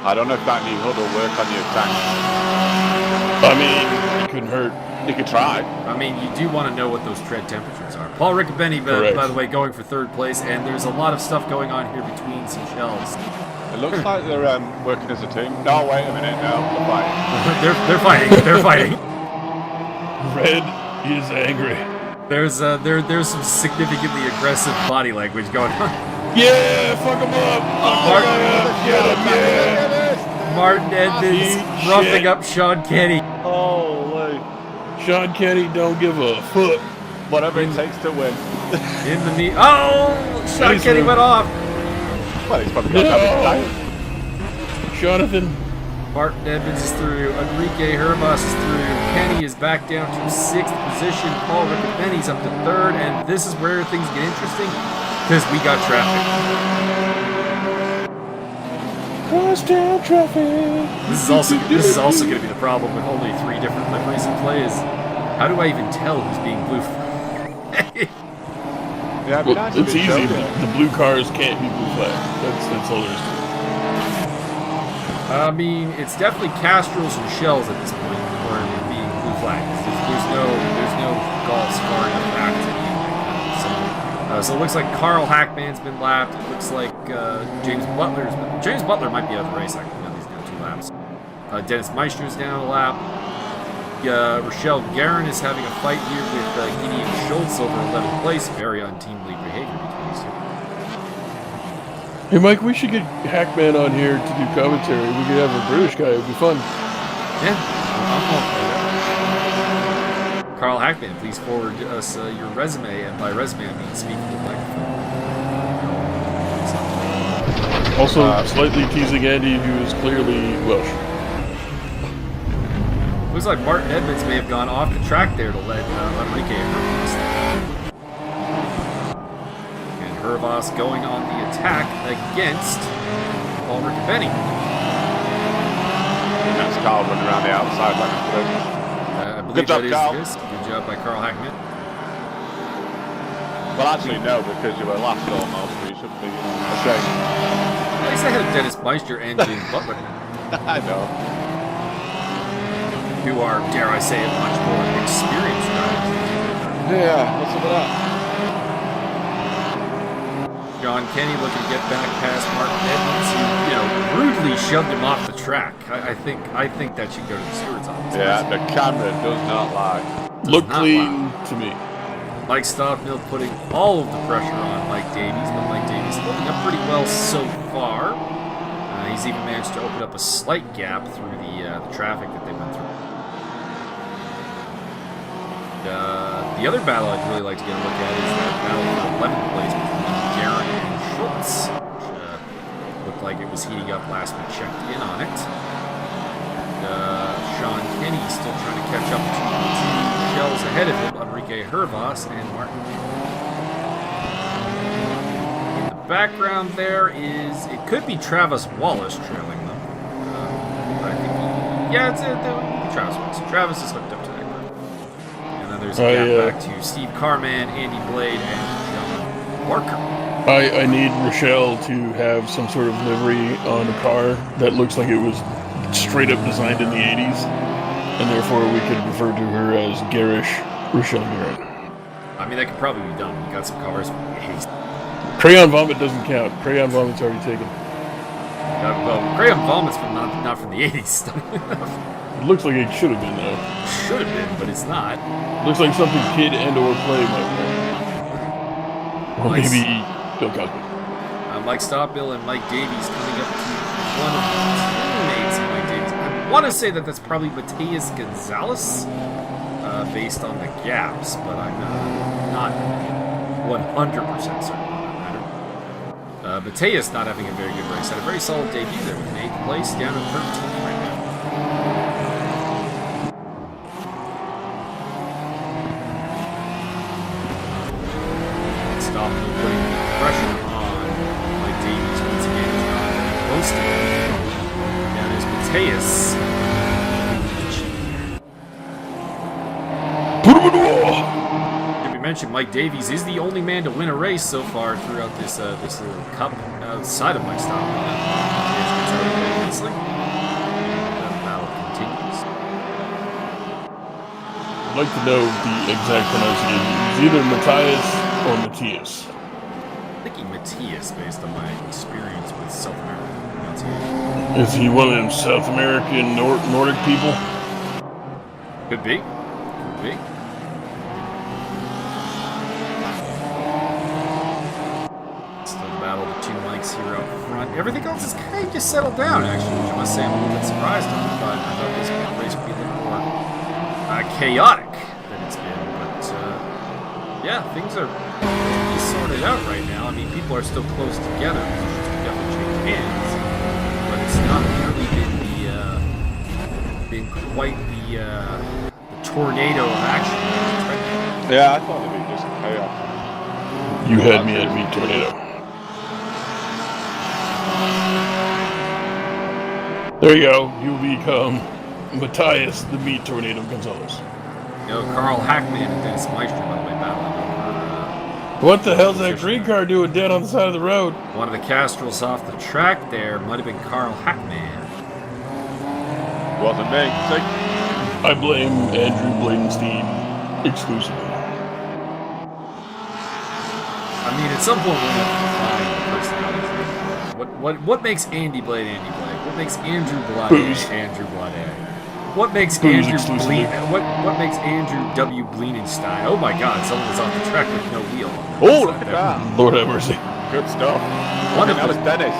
I don't know if that new HUD will work on your tank. I mean, it couldn't hurt. You could try. I mean, you do want to know what those tread temperatures are. Paul Riccobeni, by the way, going for third place, and there's a lot of stuff going on here between some shells. It looks like they're working as a team. No, wait a minute. No, they're fighting. they're fighting. They're fighting. Red is angry. There's some significantly aggressive body language going on. Yeah, fuck him up. Martin Edmonds Eat roughing shit. up Sean Kenny. Holy. Sean Kenny don't give a fuck. Whatever it takes to win. In the knee. Oh! Sean Nice Kenny move. went off. Well, he's probably got to have Jonathan. Martin Edmonds is through. Enrique Hervas is through. Kenny is back down to 6th position. Paul Riccobeni's up to 3rd. And this is where things get interesting because we got traffic. Crosstown traffic. This is also going to be the problem with only 3 different liveries in play is how do I even tell who's being blue? Yeah, Well, it's easy. The blue cars can't be blue flag. That's all there is to it. I mean, it's definitely Castrol's and Shells at this point who are being blue flags. There's no Gulfs far enough back to be like that. So it looks like Carl Hackman's been lapped. It looks like James Butler might be out of the race actually. He's down 2 laps. Dennis Meister's down a lap. Rochelle Guerin is having a fight here with Gideon Schultz over 11th place. Very unteamly behavior between these two. Hey, Mike, we should get Hackman on here to do commentary. We could have a British guy. It would be fun. Yeah, I'm all for that. Carl Hackman, please forward us your resume, and by resume I mean speaking to the microphone. Also, slightly teasing Andy, who is clearly Welsh. Looks like Martin Edmonds may have gone off the track there to let Enrique Hervas. And Hervas going on the attack against Paul Riccobeni. And that's Carl running around the outside like a flip. I believe Good job, that is Carl. the case. Good job by Carl Hackman. Well, actually, no, because you were last almost, so you shouldn't be ashamed. At least ahead of Dennis Meister and James Butler, I know. who are, dare I say it, much more experienced drivers. Yeah, what's up with that? John Kenny looking to get back past Martin Edmonds, who, rudely shoved him off the track. I think that should go to the steward's office. Yeah, the camera does not lie. Look not clean to me. Mike Stockmill putting all of the pressure on Mike Davies, but Mike Davies holding up pretty well so far. He's even managed to open up a slight gap through the traffic that they went through. The other battle I'd really like to get a look at is that battle for 11th place between Guerin and Schultz, which looked like it was heating up last we checked in on it. Sean Kenny still trying to catch up to the 2 shells ahead of him, Enrique Hervas and Martin. background there is, it could be Travis Wallace trailing them. But I think it's Travis Wallace. Travis is hooked up to that group. And then there's a gap back to Steve Carman, Andy Blade, and John Barker. I need Rochelle to have some sort of livery on a car that looks like it was straight up designed in the 80s, and therefore we could refer to her as Garish Rochelle Garrett. I mean, that could probably be done. We got some cars from the 80s. Crayon Vomit doesn't count. Crayon Vomit's already taken. Well, Crayon Vomit's from not from the 80s. It looks like it should have been, though. Should have been, but it's not. Looks like something Kid and or Play might wear. Or Nice. maybe Bill Cosby. Mike Stockbill and Mike Davies coming up to one of the teammates of Mike Davies. I want to say that that's probably Matias Gonzalez, based on the gaps, but I'm not 100% certain on that matter. Mateus not having a very good race. Had a very solid debut there with an 8th place, down to 13th right now. Stockbill putting pressure on Mike Davies once again. He's not close to him. Down is Mateus. We mentioned Mike Davies is the only man to win a race so far throughout this little cup outside of Mike Stockbill. The battle continues. I'd like to know the exact pronunciation. It's either Matthias or Matthias. I'm thinking Matthias based on my experience with South American pronunciation. Is he one of them South American Nordic people? Could be. Could be. Still battle the two Mikes here out front. Everything else is kind of just settled down, actually, which I must say I'm a little bit surprised on. But I thought this race would be a little more chaotic than it's been. But yeah, things are sorted out right now. I mean, people are still close together. Positions can definitely change hands, but it's not really been quite the tornado of action. Yeah, I thought it'd be just chaos. You had me at Meat Tornado. There you go. You become Matthias the Meat Tornado Gonzalez. You know, Carl Hackman and Dennis Meister, by the way, battling over. What the hell's that green car doing dead on the side of the road? One of the Castrols off the track there might have been Carl Hackman. Wasn't me. See? I blame Andrew Bladenstein exclusively. I mean, at some point we're going to find personalities. What makes Andy Blade Andy Blade? What makes Andrew Blade Andrew Blade? What makes Booze Andrew exclusively. What makes Andrew W. Bleenenstein? Oh my God! Someone was off the track with no wheel. Oh, look at that. Lord have mercy. Good stuff. One That of was the Dennis.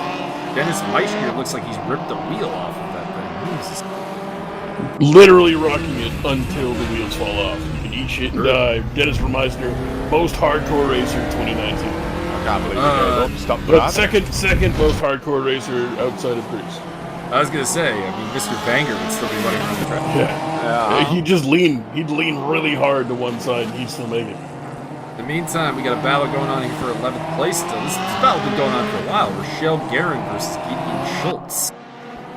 Dennis Meister looks like he's ripped the wheel off of that thing. Literally rocking it until the wheels fall off. You can eat shit and die. Dennis Vermeister, most hardcore racer 2019. I can't believe he gave up. Stop But driving. second most hardcore racer outside of Greece. I was gonna say, I mean, Mr. Banger would still be running around the track. Yeah. He'd lean really hard to one side and he'd still make it. In the meantime, we got a battle going on here for 11th place still. This battle's been going on for a while. Rochelle Guerin versus Gideon Schultz.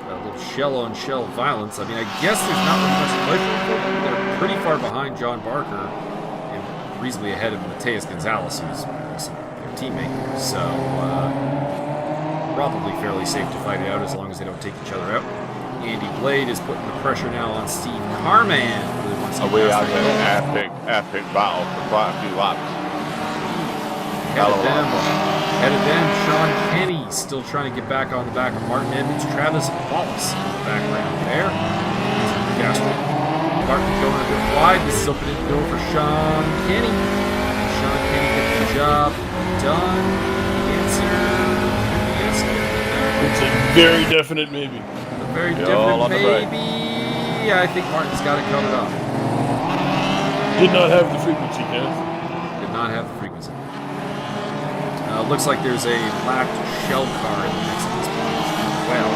A little shell-on-shell violence. I mean, I guess there's not really much pleasure for them. They're pretty far behind John Barker and reasonably ahead of Mateus Gonzalez, who's their teammate. So, probably fairly safe to fight it out as long as they don't take each other out. Andy Blade is putting the pressure now on Steve Carman. Really wants to We get had past an the epic battle for quite a few laps. Head of them, Sean Kenny still trying to get back on the back of Martin Edmonds. Travis Wallace in the background there. Castrol. Martin going a bit wide. This is opening the door for Sean Kenny. Sean Kenny gets the job done. The answer is It's a very definite maybe. a very all on different the break. maybe. I think Martin's got it covered up. Did not have the frequency, Kenneth. Did not have the frequency. Looks like there's a lapped shell car in the next to this point as well.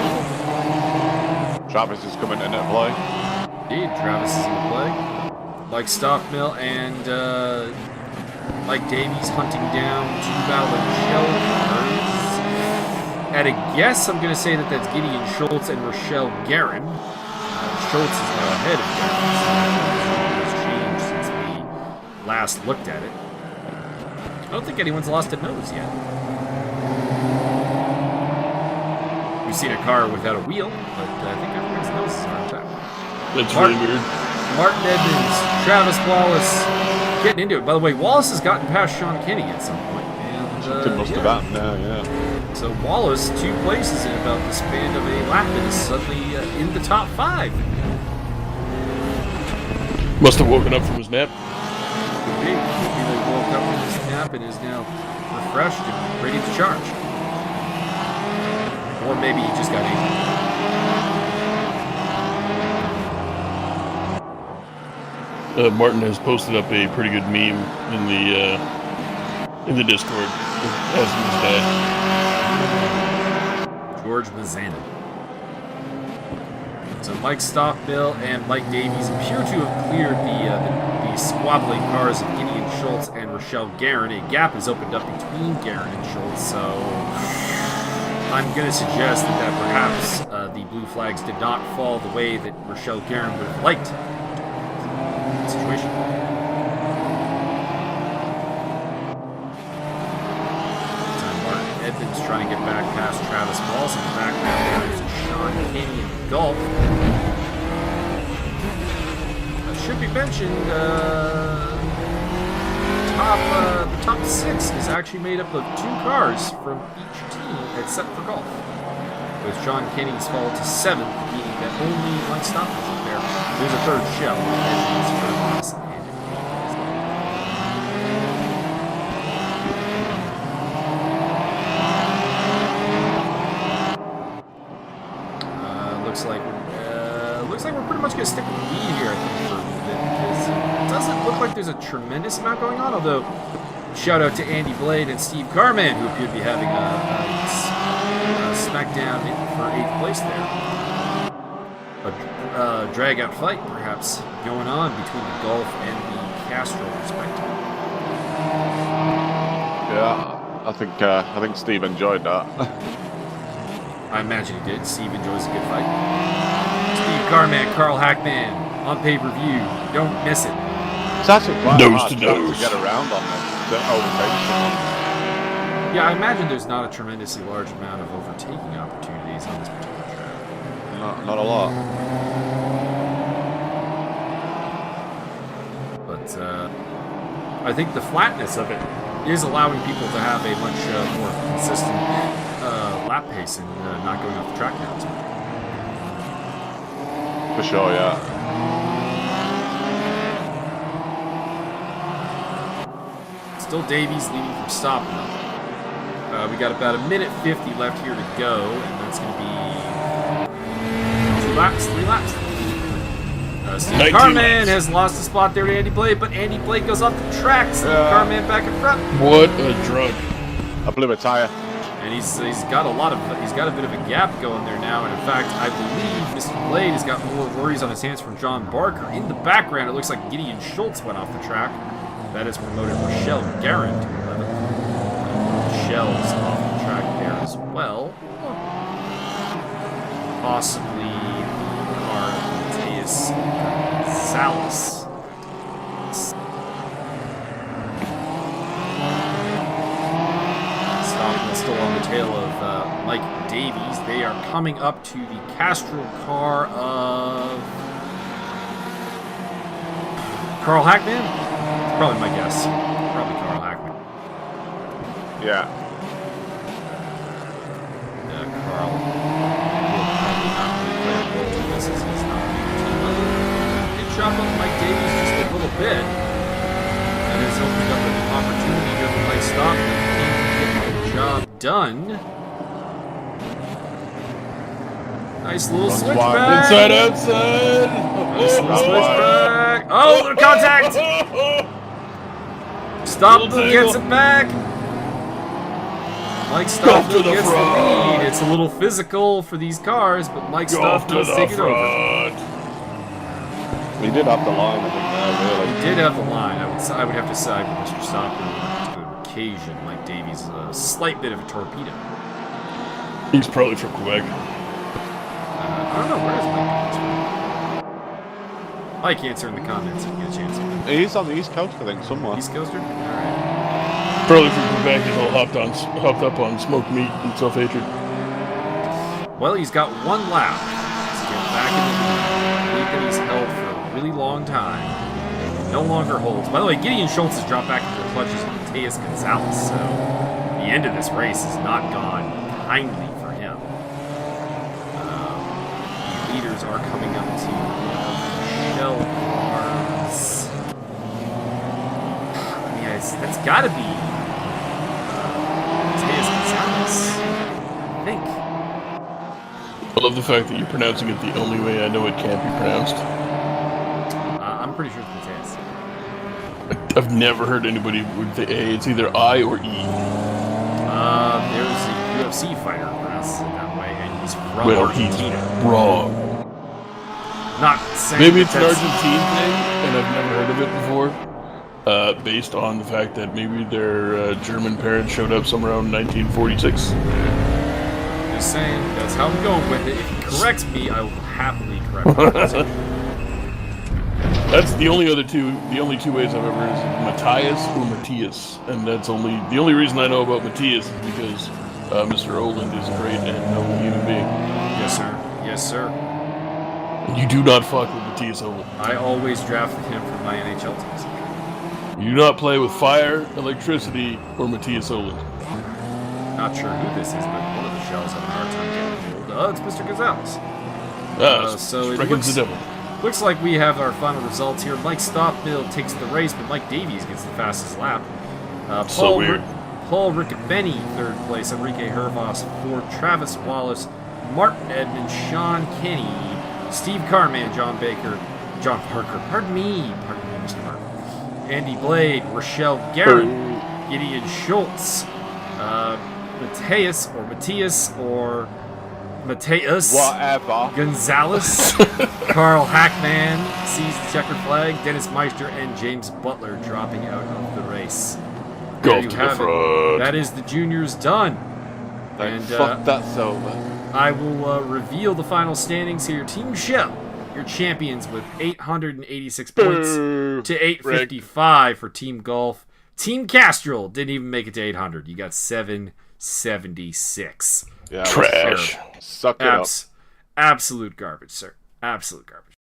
Travis is coming into play. Indeed, Travis is in the play. Mike Stockmill and Mike Davies hunting down two battling shell cars. At a guess, I'm going to say that that's Gideon Schultz and Rochelle Guerin. Schultz is now ahead of Guerin. It's changed since we last looked at it. I don't think anyone's lost a nose yet. We've seen a car without a wheel, but I think everyone's noses are intact. That's really weird. Martin Edmonds, Travis Wallace, getting into it. By the way, Wallace has gotten past Sean Kinney at some point. And, Must have happened now, yeah. So Wallace, 2 places in about the span of a lap, and is suddenly in the top 5. Must have woken up from his nap. Could be. Maybe they woke up from his nap and is now refreshed and ready to charge. Or maybe he just got angry. Martin has posted up a pretty good meme in the Discord. As his dad. George Mazzana. So Mike Stockbill and Mike Davies appear to have cleared the squabbling cars of Gideon Schultz and Rochelle Guerin. A gap has opened up between Guerin and Schultz, so I'm going to suggest that perhaps the blue flags did not fall the way that Rochelle Guerin would have liked the situation. Edmonds trying to get back past Travis Wallace. In the background, there's Sean Kinney in golf. Should be mentioned, the top 6 is actually made up of 2 cars from each team except for golf, with Sean Kinney's fall to 7th, meaning that only Mike Stock is there. There's a 3rd shell. Looks like we're pretty much going to stick with the lead here, I think, for a little bit, because it doesn't look like there's a tremendous amount going on, although shout out to Andy Blade and Steve Carman, who appear to be having a smackdown for 8th place there. A drag-out fight, perhaps, going on between the Golf and the Castrol, respectively. Yeah, I think Steve enjoyed that. I imagine he did. Steve enjoys a good fight. Steve Carman, Carl Hackman, on pay-per-view. Don't miss it. It's actually quite Nose hard to to nose. get around on this. To overtake someone. Yeah, I imagine there's not a tremendously large amount of overtaking opportunities on this particular track. Not a lot. But I think the flatness of it is allowing people to have a much more consistent lap pace and not going off the track now as much. For sure, yeah. Still Davies leading from stop now. We got about 1:50 left here to go, and that's going to be 3 laps. Steve Carman has lost a spot there to Andy Blake, but Andy Blake goes off the track. Steve Carman back in front. What a drunk! I blew a tire. And he's got a bit of a gap going there now. And in fact, I believe Mr. Blade has got more worries on his hands from John Barker. In the background, it looks like Gideon Schultz went off the track. That has promoted Rochelle Guerin to 11th. Rochelle's off the track there as well. Possibly the car of Mateus Salas. Still on the tail of Mike Davies. They are coming up to the Castrol car of Carl Hackman? Probably my guess. Probably Carl Hackman. Yeah. Carl will probably not really play a role in this as he's not team. Good chop up Mike Davies just a little bit. And it's opened up an opportunity here for Mike Stockman. Job done. Nice little switchback. Inside, outside. Nice little switchback. Oh, little contact. Stockville gets it back. Mike Stockville gets the lead. It's a little physical for these cars, but Mike Stockville's taking over. He did have the line, I think, really. He did have the line. I would have to side with Mr. Stockville on this occasion. Mike Davies is a slight bit of a torpedo. He's probably from Quebec. I don't know, where is Mike? Mike, answer in the comments if you get a chance. He's on the East Coast, I think, somewhere. East Coaster? Alright. Probably from Quebec. He's all hopped up on smoked meat and self-hatred. Well, he's got one lap to get back in the lead. I believe that he's held for a really long time. No longer holds. By the way, Gideon Schultz has dropped back into the clutches of Mateus Gonzalez, so the end of this race has not gone kindly for him. The leaders are coming up to Michelle Barnes. Yeah, that's got to be Mateus Gonzalez, I think. I love the fact that you're pronouncing it the only way I know it can't be pronounced. I'm pretty sure it's Mateus. I've never heard anybody with the A. It's either I or E. There's a UFC fighter who pronounces it that way, and he's from Well, Argentina. he's wrong. Not saying Maybe it's an that's- Argentine thing, and I've never heard of it before. Based on the fact that maybe their German parents showed up somewhere around 1946. Just saying, that's how I'm going with it. If he corrects me, I will happily correct him. That's the only two ways I've ever heard is Matthias or Matthias, and that's the only reason I know about Matthias is because Mr. Oland is a great and noble human being. Yes, sir. Yes, sir. And you do not fuck with Matthias Oland. I always drafted him for my NHL teams. You do not play with fire, electricity, or Matthias Oland. Not sure who this is, but one of the shells have a hard time getting hold. Oh, it's Mr. Gonzalez. So it reckons the devil. Looks like we have our final results here. Mike Stockville takes the race, but Mike Davies gets the fastest lap. So weird. Paul Riccobeni, third place. Enrique Hervas, fourth. Travis Wallace, Martin Edmond, Sean Kenny, Steve Carman, John Parker. Pardon me, Mr. Parker. Andy Blade, Rochelle Garrett, Gideon Schultz, Matthias Whatever. Gonzalez, Carl Hackman sees the checkered flag, Dennis Meister, and James Butler dropping out of the race. There Golf you to have the it. front. That is the juniors done. And Fuck, that's over. I will reveal the final standings here. Team Shell, your champions with 886 points to 855 for Team Golf. Team Castrol didn't even make it to 800. You got 776. Yeah, Trash. Suck it up. Absolute garbage, sir. Absolute garbage.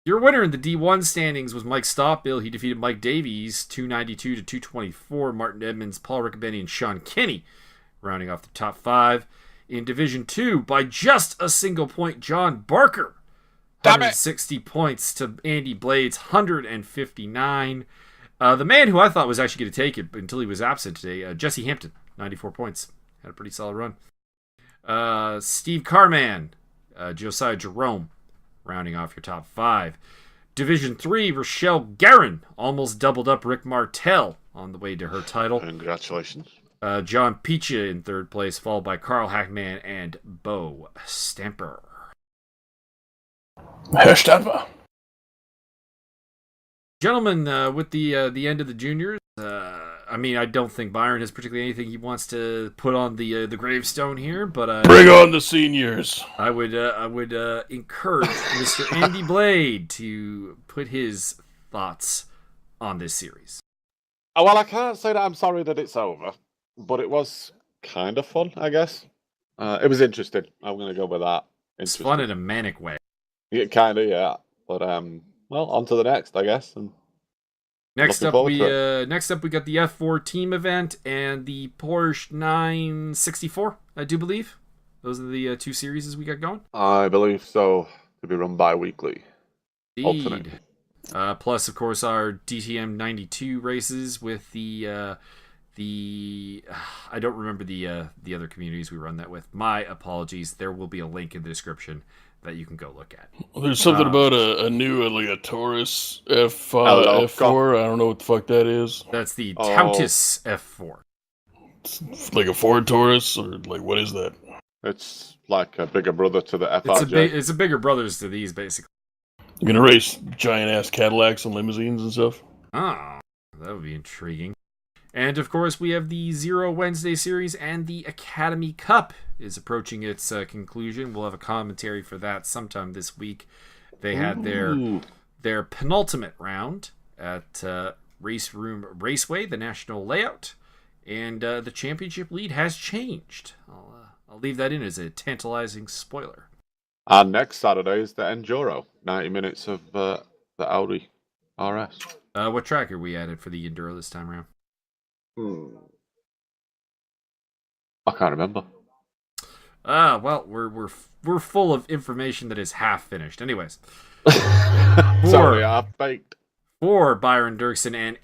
Your winner in the D1 standings was Mike Stockville. He defeated Mike Davies, 292 to 224. Martin Edmonds, Paul Riccobeni, and Sean Kenny, rounding off the top five. In Division 2, by just a single point, John Barker, 160 points to Andy Blade's 159. The man who I thought was actually going to take it until he was absent today, Jesse Hampton, 94 points. Had a pretty solid run. Steve Carman, Josiah Jerome, rounding off your top five. Division 3, Rochelle Guerin almost doubled up Rick Martel on the way to her title. Congratulations. John Picha in third place, followed by Carl Hackman and Bo Stamper. Stamper. Gentlemen, with the end of the juniors, I don't think Byron has particularly anything he wants to put on the gravestone here, but Bring on the seniors. I would encourage Mr. Andy Blade to put his thoughts on this series. Oh, well, I can't say that I'm sorry that it's over, but it was kind of fun, I guess. It was interesting. I'm going to go with that. It's fun in a manic way. Yeah, kind of, yeah. But well, on to the next, I guess. And Next looking up, forward we to got the F4 team event and the Porsche 964, I do believe. Those are the two series we got going. I believe so. To be run bi-weekly. Indeed. Plus, of course, our DTM 92 races with the I don't remember the other communities we run that with. My apologies. There will be a link in the description that you can go look at. Well, there's something about a new like a Taurus F4. I don't know what the fuck that is. That's the Tautis F4. It's like a Ford Taurus, or like what is that? It's like a bigger brother to the FRJ. It's a bigger brothers to these, basically. You're gonna race giant ass Cadillacs and limousines and stuff. Oh, that would be intriguing. And of course, we have the Zero Wednesday series, and the Academy Cup is approaching its conclusion. We'll have a commentary for that sometime this week. They had their penultimate round at Race Room Raceway, the national layout, and the championship lead has changed. I'll leave that in as a tantalizing spoiler. And next Saturday is the Enduro, 90 minutes of the Audi RS. What track are we at for the Enduro this time around? I can't remember. Well, we're full of information that is half finished. Anyways, Sorry, I baked. for Byron Dirksen and